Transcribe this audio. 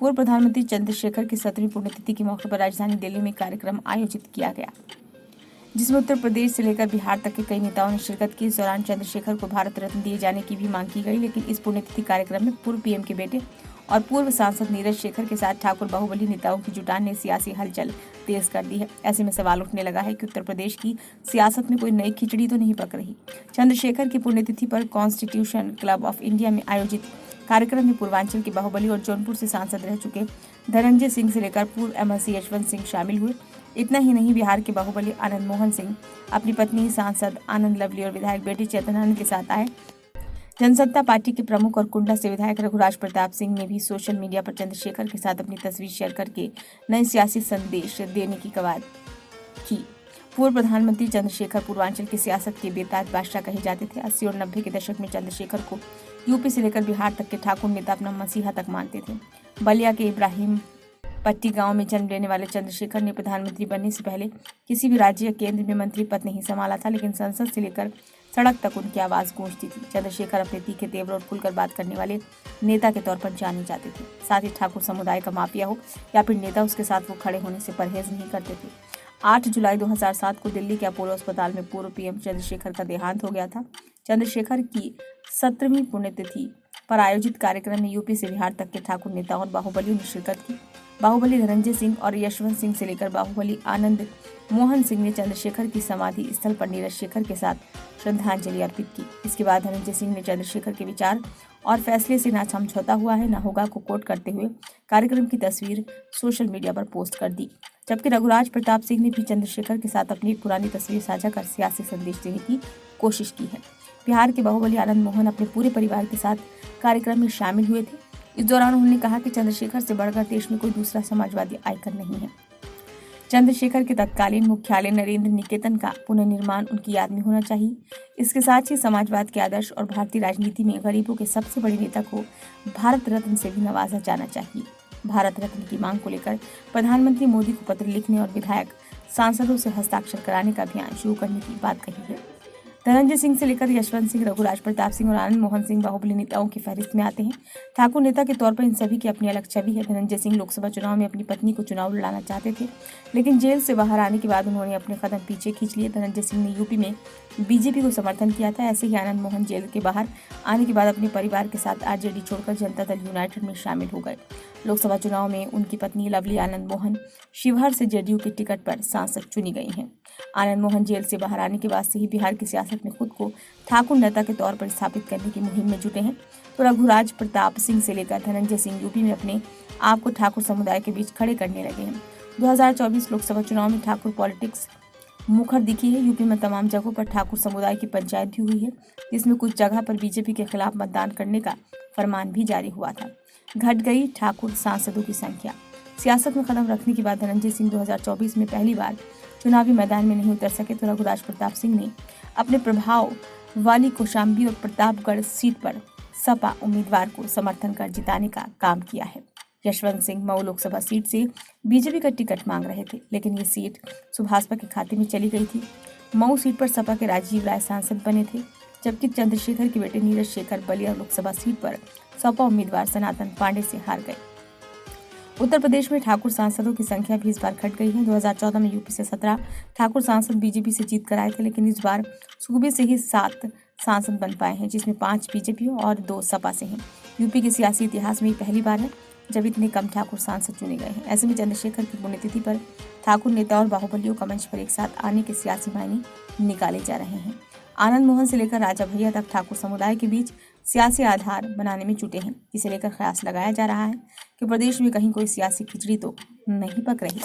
पूर्व प्रधानमंत्री चंद्रशेखर की 17वीं पुण्यतिथि के मौके पर राजधानी दिल्ली में कार्यक्रम आयोजित किया गया, जिसमें उत्तर प्रदेश से लेकर बिहार तक के कई नेताओं ने शिरकत की। इस दौरान चंद्रशेखर को भारत रत्न दिए जाने की भी मांग की गई, लेकिन इस पुण्यतिथि कार्यक्रम में पूर्व पीएम के बेटे और पूर्व सांसद नीरज शेखर के साथ ठाकुर बाहुबली नेताओं की जुटान ने सियासी हलचल तेज कर दी है। ऐसे में सवाल उठने लगा है कि उत्तर प्रदेश की सियासत में कोई नई खिचड़ी तो नहीं पक रही। चंद्रशेखर की पुण्यतिथि पर कॉन्स्टिट्यूशन क्लब ऑफ इंडिया में आयोजित कार्यक्रम में पूर्वांचल के बाहुबली और जौनपुर से सांसद रह चुके धनंजय सिंह से लेकर पूर्व एमएलसी यशवंत सिंह शामिल हुए। इतना ही नहीं, बिहार के बाहुबली आनंद मोहन सिंह अपनी पत्नी सांसद आनंद लवली और विधायक बेटे चेतनानंद के साथ आए। जनसत्ता पार्टी के प्रमुख और कुंडा से विधायक रघुराज प्रताप सिंह ने भी सोशल मीडिया पर चंद्रशेखर के साथ अपनी तस्वीर शेयर करके नए सियासी संदेश देने की कवायद की। पूर्व प्रधानमंत्री चंद्रशेखर पूर्वांचल की सियासत के बेताज बादशाह कहे जाते थे। 80 और 90 के दशक में चंद्रशेखर को यूपी से लेकर बिहार तक के ठाकुर नेता अपना मसीहा तक मानते थे। बलिया के इब्राहिम पट्टी गांव में जन्म लेने वाले चंद्रशेखर ने प्रधानमंत्री बनने से पहले किसी भी राज्य या केंद्र में मंत्री पद नहीं संभाला था, लेकिन संसद से लेकर सड़क तक उनकी आवाज गूंजती थी। चंद्रशेखर अपने तीखे तेवर और खुलकर बात करने वाले नेता के तौर पर जाने जाते थे। साथ ही ठाकुर समुदाय का माफिया हो या फिर नेता, उसके साथ वो खड़े होने से परहेज नहीं करते थे। 8 जुलाई 2007 को दिल्ली के अपोलो अस्पताल में पूर्व पीएम चंद्रशेखर का देहांत हो गया था। चंद्रशेखर की 17वीं पुण्यतिथि पर आयोजित कार्यक्रम में यूपी से बिहार तक के ठाकुर नेताओं और बाहुबलियों ने शिरकत की। बाहुबली धनंजय सिंह और यशवंत सिंह से लेकर बाहुबली आनंद मोहन सिंह ने चंद्रशेखर की समाधि स्थल पर नीरज शेखर के साथ श्रद्धांजलि अर्पित की। इसके बाद धनंजय सिंह ने चंद्रशेखर के विचार और फैसले से ना समझौता हुआ है ना होगा को कोट करते हुए कार्यक्रम की तस्वीर सोशल मीडिया पर पोस्ट कर दी, जबकि रघुराज प्रताप सिंह ने भी चंद्रशेखर के साथ अपनी पुरानी तस्वीर साझा कर सियासी संदेश देने की कोशिश की है। बिहार के बाहुबली आनंद मोहन अपने पूरे परिवार के साथ कार्यक्रम में शामिल हुए थे। इस दौरान उन्होंने कहा कि चंद्रशेखर से बढ़कर देश में कोई दूसरा समाजवादी आइकन नहीं है। चंद्रशेखर के तत्कालीन मुख्यालय नरेंद्र निकेतन का पुनर्निर्माण उनकी याद में होना चाहिए। इसके साथ ही समाजवाद के आदर्श और भारतीय राजनीति में गरीबों के सबसे बड़े नेता को भारत रत्न से भी नवाजा जाना चाहिए। भारत रत्न की मांग को लेकर प्रधानमंत्री मोदी को पत्र लिखने और विधायक सांसदों से हस्ताक्षर कराने का अभियान शुरू करने की बात कही है। धनंजय सिंह से लेकर यशवंत सिंह, रघुराज प्रताप सिंह और आनंद मोहन सिंह बाहुबली नेताओं की फहरिस्त में आते हैं। ठाकुर नेता के तौर पर इन सभी की अपनी अलग छवि है। धनंजय सिंह लोकसभा चुनाव में अपनी पत्नी को चुनाव लड़ाना चाहते थे, लेकिन जेल से बाहर आने के बाद उन्होंने अपने कदम पीछे खींच लिए। धनंजय सिंह ने यूपी में बीजेपी को समर्थन किया था। ऐसे ही आनंद मोहन जेल के बाहर आने के बाद अपने परिवार के साथ आरजेडी छोड़कर जनता दल यूनाइटेड में शामिल हो गए। लोकसभा चुनाव में उनकी पत्नी लवली आनंद मोहन शिवहर से जेडीयू के टिकट पर सांसद चुनी गई हैं। आनंद मोहन जेल से बाहर आने के बाद से ही बिहार की सियासत में खुद को ठाकुर नेता के तौर पर स्थापित करने की मुहिम में जुटे हैं। तो रघुराज प्रताप सिंह से लेकर धनंजय सिंह यूपी में अपने आप को ठाकुर समुदाय के बीच खड़े करने लगे हैं। 2024 लोकसभा चुनाव में ठाकुर पॉलिटिक्स मुखर दिखी है। यूपी में तमाम जगहों पर ठाकुर समुदाय की पंचायत भी हुई है, जिसमें कुछ जगह पर बीजेपी के खिलाफ मतदान करने का फरमान भी जारी हुआ था। घट गई ठाकुर सांसदों की संख्या। सियासत में कदम रखने के बाद धनंजय सिंह 2024 में पहली बार चुनावी मैदान में नहीं उतर सके, तो रघुराज प्रताप सिंह ने अपने प्रभाव वाली कौशाम्बी और प्रतापगढ़ सीट पर सपा उम्मीदवार को समर्थन कर जिताने का काम किया है। यशवंत सिंह मऊ लोकसभा सीट से बीजेपी का टिकट मांग रहे थे, लेकिन ये सीट सुभाषपा के खाते में चली गई थी। मऊ सीट पर सपा के राजीव राय सांसद बने थे, जबकि चंद्रशेखर के बेटे नीरज शेखर बलिया लोकसभा सीट पर सपा उम्मीदवार सनातन पांडे से हार गए। उत्तर प्रदेश में ठाकुर सांसदों की संख्या भी इस बार घट गई है। 2014 में यूपी से 17 ठाकुर सांसद बीजेपी से जीत कर आए थे, लेकिन इस बार सूबे से ही 7 सांसद बन पाए हैं, जिसमें 5 बीजेपी और 2 सपा से हैं। यूपी के सियासी इतिहास में ये पहली बार है जब इतने कम ठाकुर सांसद चुने गए हैं। ऐसे में चंद्रशेखर की पुण्यतिथि पर ठाकुर नेता और बाहुबलियों का मंच पर एक साथ आने के सियासी मायने निकाले जा रहे हैं। आनंद मोहन से लेकर राजा भैया तक ठाकुर समुदाय के बीच सियासी आधार बनाने में जुटे हैं। इसे लेकर कयास लगाया जा रहा है कि प्रदेश में कहीं कोई सियासी खिचड़ी तो नहीं पक रही।